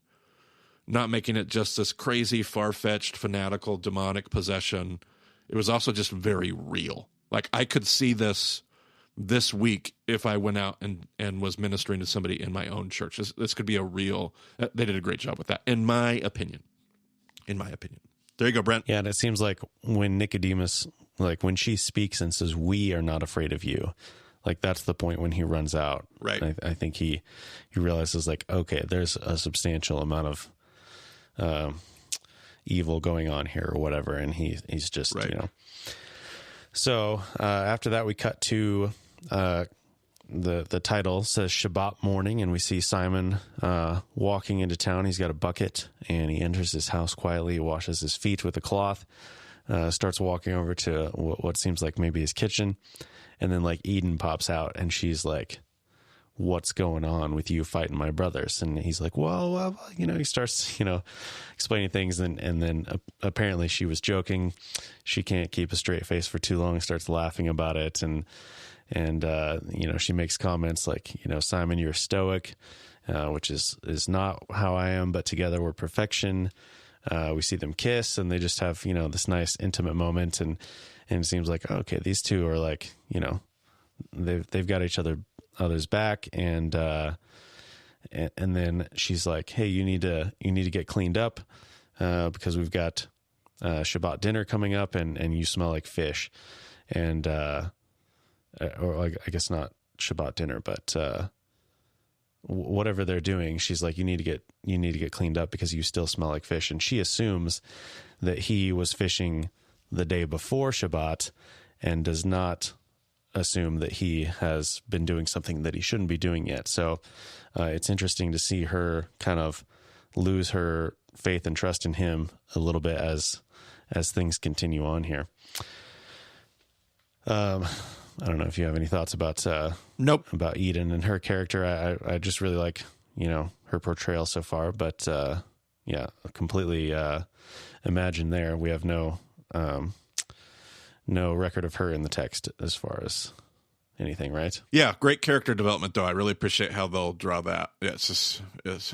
not making it just this crazy, far-fetched, fanatical, demonic possession. It was also just very real. Like I could see this week if I went out and was ministering to somebody in my own church. This could be a real. They did a great job with that, in my opinion. There you go, Brent. Yeah, and it seems like when Nicodemus, like when she speaks and says, "We are not afraid of you," like that's the point when he runs out. Right. I think he realizes like, okay, there's a substantial amount of evil going on here or whatever, and he's just right. So after that, we cut to the title says Shabbat morning, and we see Simon walking into town. He's got a bucket, and he enters his house quietly. He washes his feet with a cloth, starts walking over to what seems like maybe his kitchen, and then like Eden pops out, and she's like, what's going on with you fighting my brothers? And he's like, well, he starts, explaining things. And then apparently she was joking. She can't keep a straight face for too long, starts laughing about it. And she makes comments like, Simon, you're stoic, which is not how I am, but together we're perfection. We see them kiss, and they just have, this nice intimate moment. And it seems like, okay, these two are like, they've got each other's back. And then she's like, hey, you need to get cleaned up, because we've got Shabbat dinner coming up, and you smell like fish. And, or I guess not Shabbat dinner, but, whatever they're doing, she's like, you need to get cleaned up because you still smell like fish. And she assumes that he was fishing the day before Shabbat, and does not assume that he has been doing something that he shouldn't be doing yet. So it's interesting to see her kind of lose her faith and trust in him a little bit as things continue on here. I don't know if you have any thoughts about Nope. about Eden and her character. I just really like her portrayal so far, but completely imagined there. We have no record of her in the text as far as anything, right? Yeah, great character development, though. I really appreciate how they'll draw that. Yeah,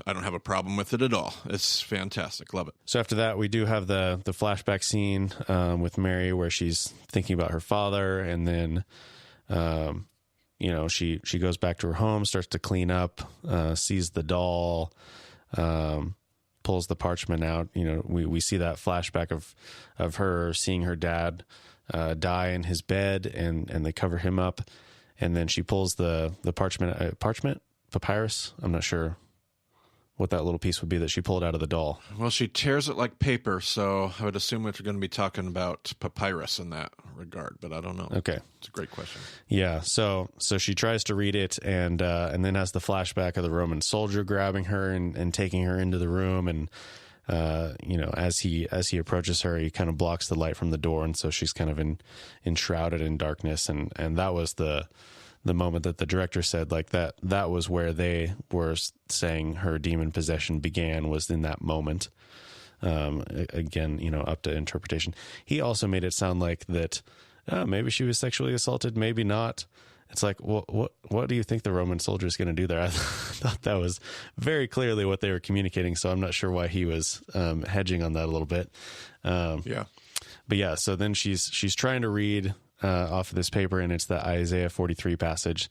I don't have a problem with it at all. It's fantastic. Love it. So after that, we do have the flashback scene with Mary where she's thinking about her father, and then she goes back to her home, starts to clean up, sees the doll, pulls the parchment out. We see that flashback of her seeing her dad die in his bed, and they cover him up. And then she pulls the papyrus. I'm not sure what that little piece would be that she pulled out of the doll. Well, she tears it like paper, so I would assume that you're going to be talking about papyrus in that regard, but I don't know. Okay. It's a great question. Yeah, so she tries to read it, and then has the flashback of the Roman soldier grabbing her and taking her into the room, and as he approaches her, he kind of blocks the light from the door, and so she's kind of enshrouded in darkness, and that was the moment that the director said, like, that was where they were saying her demon possession began, was in that moment. Again, up to interpretation. He also made it sound like that maybe she was sexually assaulted, maybe not. It's like, what do you think the Roman soldier is going to do there? I thought that was very clearly what they were communicating, so I'm not sure why he was hedging on that a little bit. Yeah. But yeah, so then she's trying to read off of this paper, and it's the Isaiah 43 passage,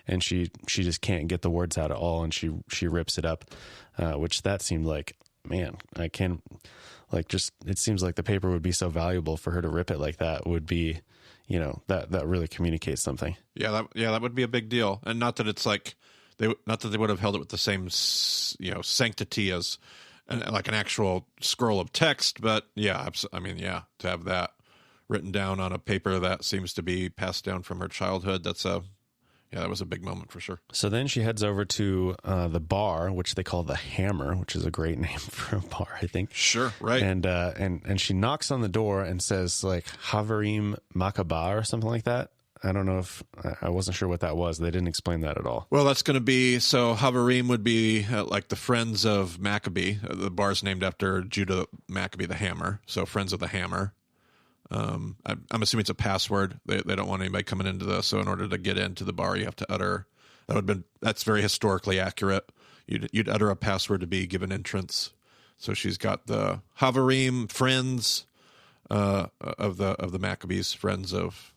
and she just can't get the words out at all, and she rips it up, which that seemed like, man, I can't, like, just, it seems like the paper would be so valuable for her to rip it like that would be, that really communicates something. Yeah, that would be a big deal. And not that it's like, not that they would have held it with the same, sanctity as like an actual scroll of text, but yeah, to have that written down on a paper that seems to be passed down from her childhood, that was a big moment for sure. So then she heads over to the bar, which they call the Hammer, which is a great name for a bar, I think. Sure, right. And she knocks on the door and says, like, Havarim Makaba or something like that. I don't know if I wasn't sure what that was. They didn't explain that at all. Well, that's going to be, so Havarim would be like the Friends of Maccabee. The bar's named after Judah Maccabee, the Hammer. So Friends of the Hammer. I'm assuming it's a password. They don't want anybody coming into this. So in order to get into the bar, you have to utter, that's very historically accurate. You'd utter a password to be given entrance. So she's got the Havarim, Friends of the Maccabees, Friends of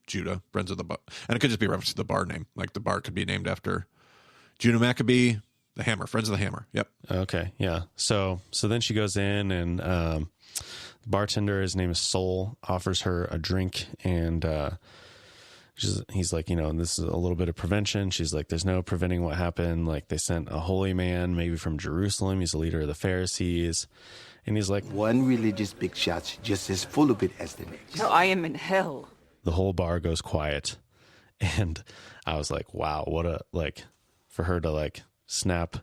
Judah, Friends of the bar. And it could just be a reference to the bar name. Like the bar could be named after Judah Maccabee, the Hammer, Friends of the Hammer. Yep. Okay. Yeah. So then she goes in, and the bartender, his name is Sol, offers her a drink, and he's like, and this is a little bit of prevention. She's like, there's no preventing what happened. Like, they sent a holy man, maybe from Jerusalem. He's the leader of the Pharisees. And he's like, one religious big shot's just as full of it as the next. No, I am in hell. The whole bar goes quiet. And I was like, wow, for her to like snap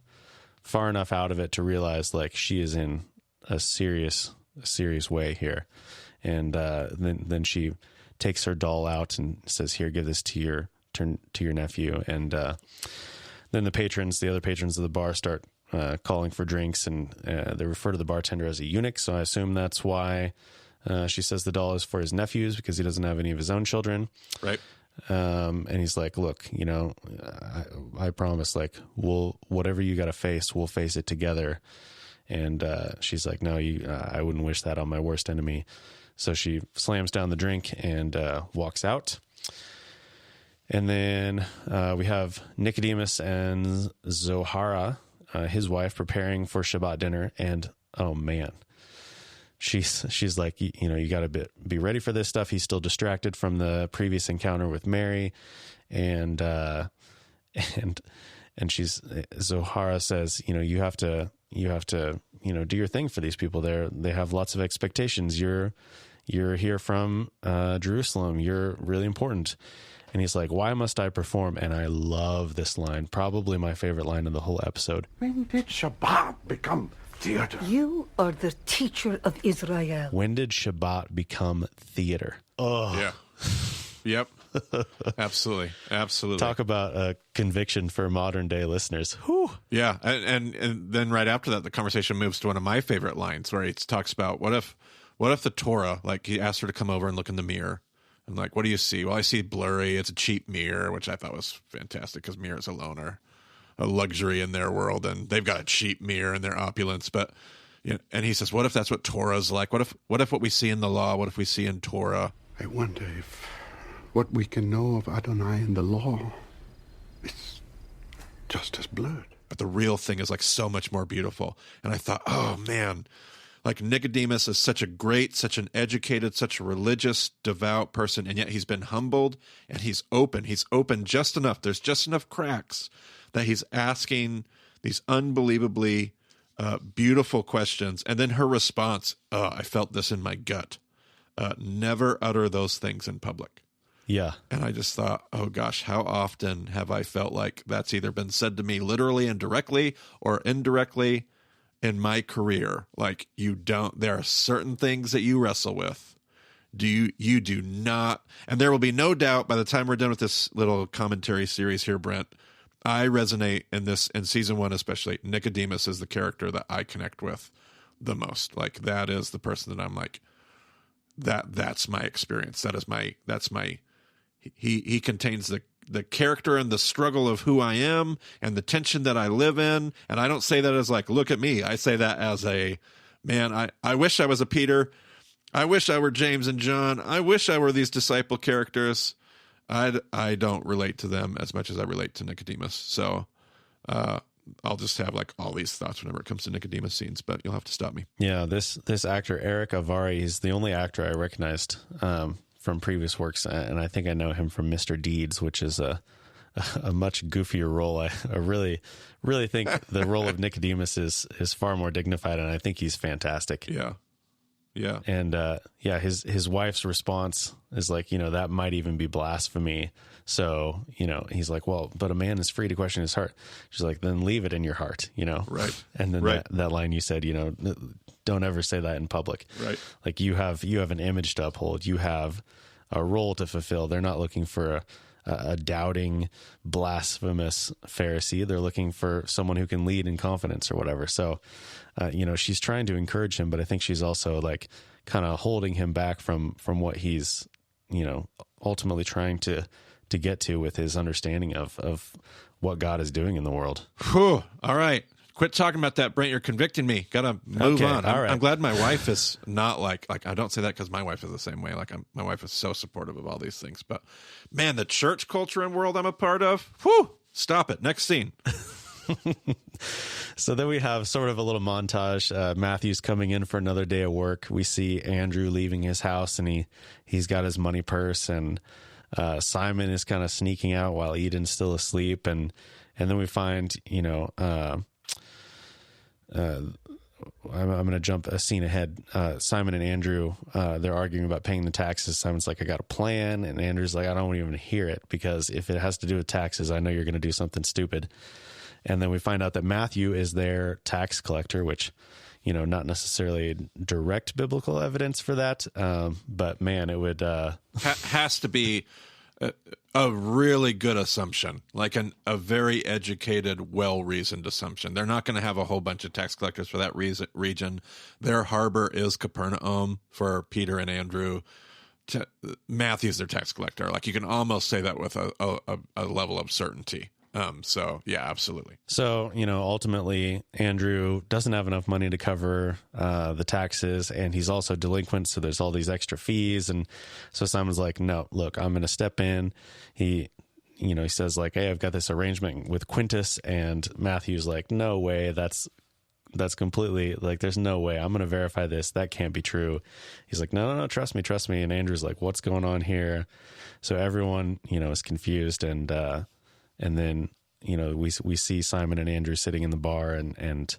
far enough out of it to realize like she is in a serious way here. And then she takes her doll out and says, here, give this to to your nephew. And then the other patrons of the bar start calling for drinks, and they refer to the bartender as a eunuch. So I assume that's why she says the doll is for his nephews, because he doesn't have any of his own children. Right. And he's like, look, I promise, like, whatever you got to face, we'll face it together. And she's like, no, I wouldn't wish that on my worst enemy. So she slams down the drink and walks out. And then we have Nicodemus and Zohara, his wife, preparing for Shabbat dinner. And oh man, she's like, you got to be ready for this stuff. He's still distracted from the previous encounter with Mary, and she's Zohara says, you have to do your thing for these people. They have lots of expectations. You're here from Jerusalem. You're really important. And he's like, why must I perform? And I love this line, probably my favorite line in the whole episode. When did Shabbat become theater? You are the teacher of Israel. When did Shabbat become theater? Oh, Yeah. Yep. Absolutely. Talk about a conviction for modern day listeners. Whew. Yeah. And then right after that, the conversation moves to one of my favorite lines where he talks about what if the Torah, like he asked her to come over and look in the mirror. And like, what do you see? Well, I see blurry. It's a cheap mirror, which I thought was fantastic because mirrors alone are a luxury in their world, and they've got a cheap mirror in their opulence. But and he says, what if that's what Torah's like? What if what we see in the law? What if we see in Torah? I wonder if what we can know of Adonai in the law is just as blurred. But the real thing is like so much more beautiful. And I thought, oh man, like Nicodemus is such an educated, such a religious, devout person, and yet he's been humbled and he's open. He's open just enough. There's just enough cracks that he's asking these unbelievably beautiful questions. And then her response, I felt this in my gut. Never utter those things in public. Yeah. And I just thought, oh gosh, how often have I felt like that's either been said to me literally and directly or indirectly in my career? Like, there are certain things that you wrestle with. You do not, and there will be no doubt by the time we're done with this little commentary series here, Brent, I resonate in season 1, especially. Nicodemus is the character that I connect with the most. Like, that is the person that I'm like, that's my experience. He contains the character and the struggle of who I am and the tension that I live in. And I don't say that as like, look at me. I say that as I wish I was a Peter. I wish I were James and John. I wish I were these disciple characters. I don't relate to them as much as I relate to Nicodemus. So I'll just have like all these thoughts whenever it comes to Nicodemus scenes, but you'll have to stop me. Yeah, this actor, Eric Avari, he's the only actor I recognized from previous works, and I think I know him from Mr. Deeds, which is a much goofier role. I really think the role of Nicodemus is far more dignified, and I think he's fantastic. Yeah. Yeah. And his wife's response is like, that might even be blasphemy. So, he's like, well, but a man is free to question his heart. She's like, then leave it in your heart, Right. And then right. that line you said, don't ever say that in public. Right. Like you have an image to uphold. You have a role to fulfill. They're not looking for a doubting, blasphemous Pharisee. They're looking for someone who can lead in confidence or whatever. So, she's trying to encourage him, but I think she's also like kind of holding him back from what he's, ultimately trying to get to with his understanding of what God is doing in the world. Whew. All right. Quit talking about that, Brent. You're convicting me. Gotta move on. I'm glad my wife is not like I don't say that because my wife is the same way. Like my wife is so supportive of all these things. But man, the church culture and world I'm a part of, whew, stop it. Next scene. So then we have sort of a little montage. Matthew's coming in for another day of work. We see Andrew leaving his house, and he's got his money purse, and Simon is kind of sneaking out while Eden's still asleep, and then we find I'm going to jump a scene ahead. Simon and Andrew, they're arguing about paying the taxes. Simon's like, I got a plan. And Andrew's like, I don't even hear it, because if it has to do with taxes, I know you're going to do something stupid. And then we find out that Matthew is their tax collector, which, not necessarily direct biblical evidence for that. But man, it would, has to be A really good assumption, like a very educated, well-reasoned assumption. They're not going to have a whole bunch of tax collectors for that region. Their harbor is Capernaum for Peter and Andrew. Matthew's their tax collector. Like, you can almost say that with a level of certainty. So yeah, absolutely. So, ultimately Andrew doesn't have enough money to cover the taxes, and he's also delinquent. So there's all these extra fees. And so Simon's like, no, look, I'm going to step in. He says like, hey, I've got this arrangement with Quintus, and Matthew's like, no way. That's completely like, there's no way. I'm going to verify this. That can't be true. He's like, no, trust me. And Andrew's like, what's going on here? So everyone, is confused. And then, we see Simon and Andrew sitting in the bar, and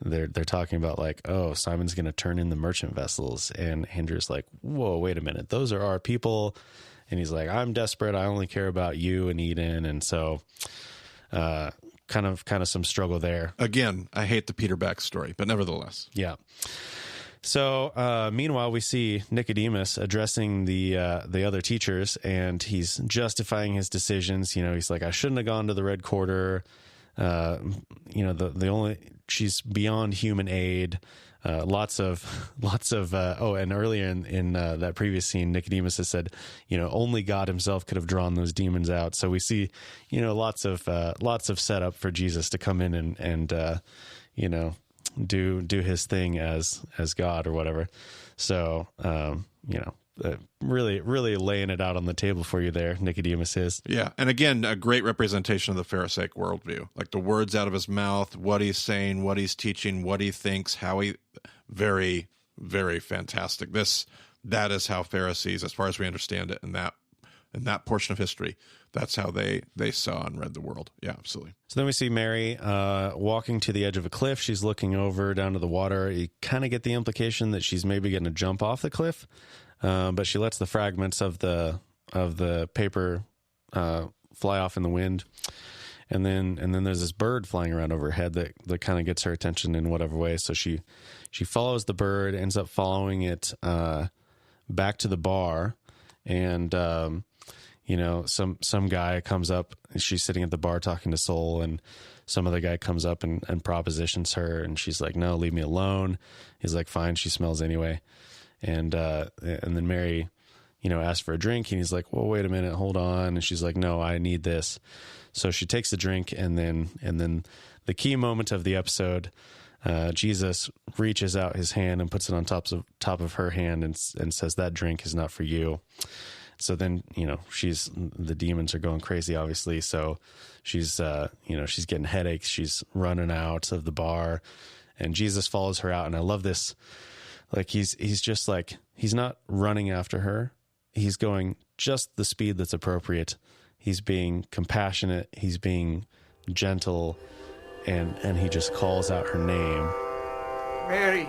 they're talking about like, oh, Simon's going to turn in the merchant vessels. And Andrew's like, whoa, wait a minute. Those are our people. And he's like, I'm desperate. I only care about you and Eden. And so, kind of some struggle there. Again, I hate the Peter backstory, but nevertheless. Yeah. So, meanwhile, we see Nicodemus addressing the other teachers, and he's justifying his decisions. He's like, I shouldn't have gone to the Red Quarter. She's beyond human aid. Lots of, and earlier in that previous scene, Nicodemus has said, only God himself could have drawn those demons out. So we see, lots of setup for Jesus to come in and do his thing as God or whatever. So, really laying it out on the table for you there, Nicodemus is. Yeah. And again, a great representation of the Pharisaic worldview, like the words out of his mouth, what he's saying, what he's teaching, what he thinks, how he, very, very fantastic. That is how Pharisees, as far as we understand it, in that portion of history, that's how they saw and read the world. Yeah, absolutely. So then we see Mary walking to the edge of a cliff. She's looking over down to the water. You kind of get the implication that she's maybe going to jump off the cliff, but she lets the fragments of the paper fly off in the wind. And then there's this bird flying around overhead that kind of gets her attention in whatever way. So she follows the bird, ends up following it back to the bar, and some guy comes up. She's sitting at the bar talking to Soul, and some other guy comes up and propositions her, and she's like, no, leave me alone. He's like, fine, she smells anyway. And then Mary, asks for a drink, and he's like, well, wait a minute, hold on. And she's like, no, I need this. So she takes the drink, and then the key moment of the episode, Jesus reaches out his hand and puts it on top of her hand and says, that drink is not for you. So then, the demons are going crazy, obviously. So she's getting headaches. She's running out of the bar, and Jesus follows her out. And I love this. Like, he's just like, he's not running after her. He's going just the speed that's appropriate. He's being compassionate. He's being gentle, and he just calls out her name. Mary.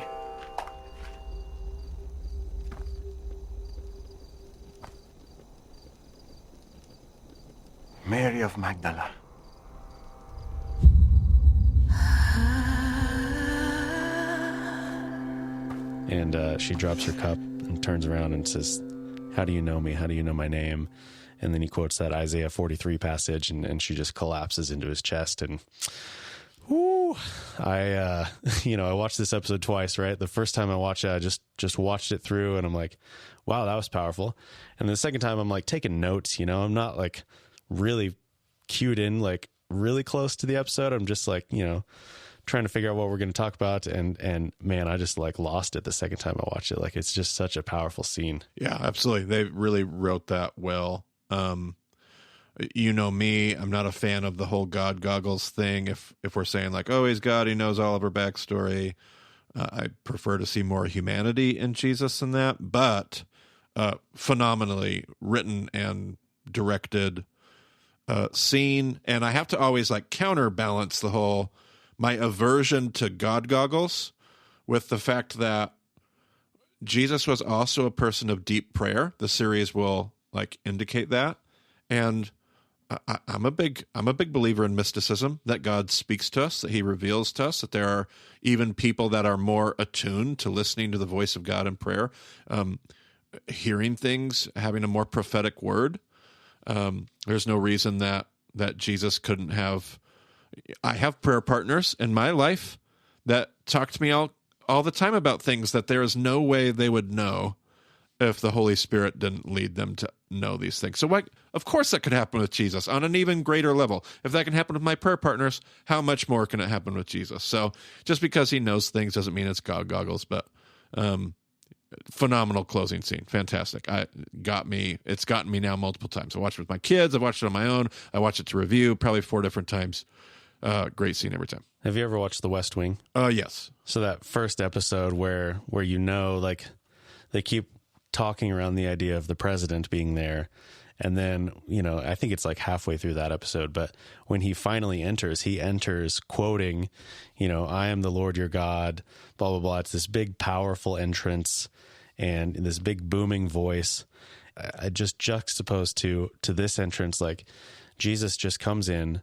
Mary of Magdala. And she drops her cup and turns around and says, how do you know me? How do you know my name? And then he quotes that Isaiah 43 passage, and she just collapses into his chest. And I watched this episode twice, right? The first time I watched it, I just watched it through, and I'm like, wow, that was powerful. And the second time I'm like taking notes, I'm not like really cued in, like really close to the episode. I'm just like, trying to figure out what we're going to talk about. And man, I just like lost it the second time I watched it. Like, it's just such a powerful scene. Yeah, absolutely. They really wrote that well. Me, I'm not a fan of the whole God goggles thing. If we're saying like, oh, he's God, he knows all of her backstory. I prefer to see more humanity in Jesus than that, but phenomenally written and directed scene. And I have to always like counterbalance the whole, my aversion to God goggles with the fact that Jesus was also a person of deep prayer. The series will like indicate that. And I'm a big believer in mysticism, that God speaks to us, that he reveals to us, that there are even people that are more attuned to listening to the voice of God in prayer, hearing things, having a more prophetic word. There's no reason that Jesus couldn't have. I have prayer partners in my life that talk to me all the time about things that there is no way they would know if the Holy Spirit didn't lead them to know these things. So of course that could happen with Jesus on an even greater level. If that can happen with my prayer partners, how much more can it happen with Jesus? So just because he knows things doesn't mean it's God goggles, but phenomenal closing scene. Fantastic. It's gotten me now multiple times. I watched it with my kids. I've watched it on my own. I watched it to review probably 4 different times. Great scene every time. Have you ever watched The West Wing? Yes. So that first episode where like they keep talking around the idea of the president being there, and then I think it's like halfway through that episode, but when he finally enters, he enters quoting, I am the Lord your God, blah blah blah. It's this big powerful entrance and this big booming voice. I just juxtaposed to this entrance, like Jesus just comes in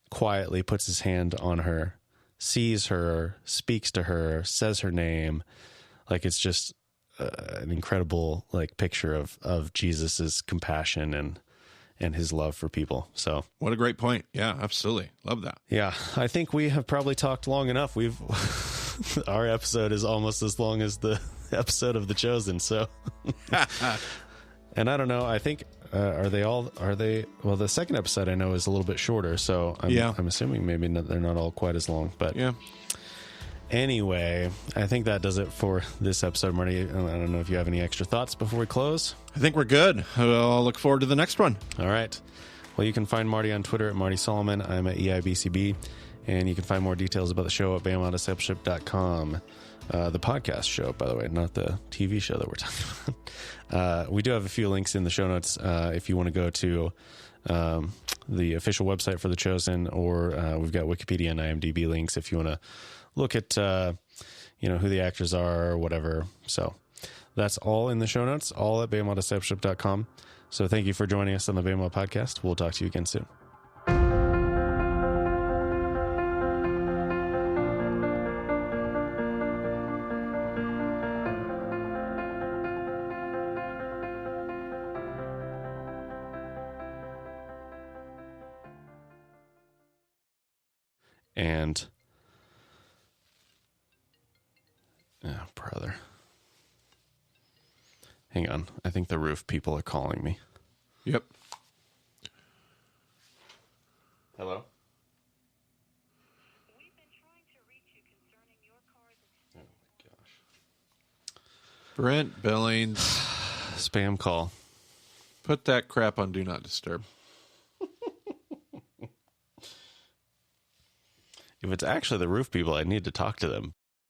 quietly, puts his hand on her, sees her, speaks to her, says her name. Like it's just an incredible like picture of Jesus's compassion and his love for people. So what a great point. Yeah, absolutely. Love that. Yeah. I think we have probably talked long enough. Our episode is almost as long as the episode of The Chosen. So, and I don't know, I think, well, the second episode I know is a little bit shorter. So I'm assuming maybe they're not all quite as long, but yeah. Anyway, I think that does it for this episode, Marty. I don't know if you have any extra thoughts before we close. I think we're good. I'll look forward to the next one. All right. Well, you can find Marty on Twitter at Marty Solomon. I'm at EIBCB. And you can find more details about the show at BamaDiscipleship.com. The podcast show, by the way, not the TV show that we're talking about. We do have a few links in the show notes if you want to go to the official website for The Chosen, or we've got Wikipedia and IMDb links if you want to look at who the actors are or whatever. So that's all in the show notes, all at BamaDiscipleship.com. So thank you for joining us on the Bama Podcast. We'll talk to you again soon. And oh, brother. Hang on. I think the roof people are calling me. Yep. Hello? We've been trying to reach you concerning your car's... Oh my gosh. Brent Billings. Spam call. Put that crap on Do Not Disturb. If it's actually the roof people, I need to talk to them.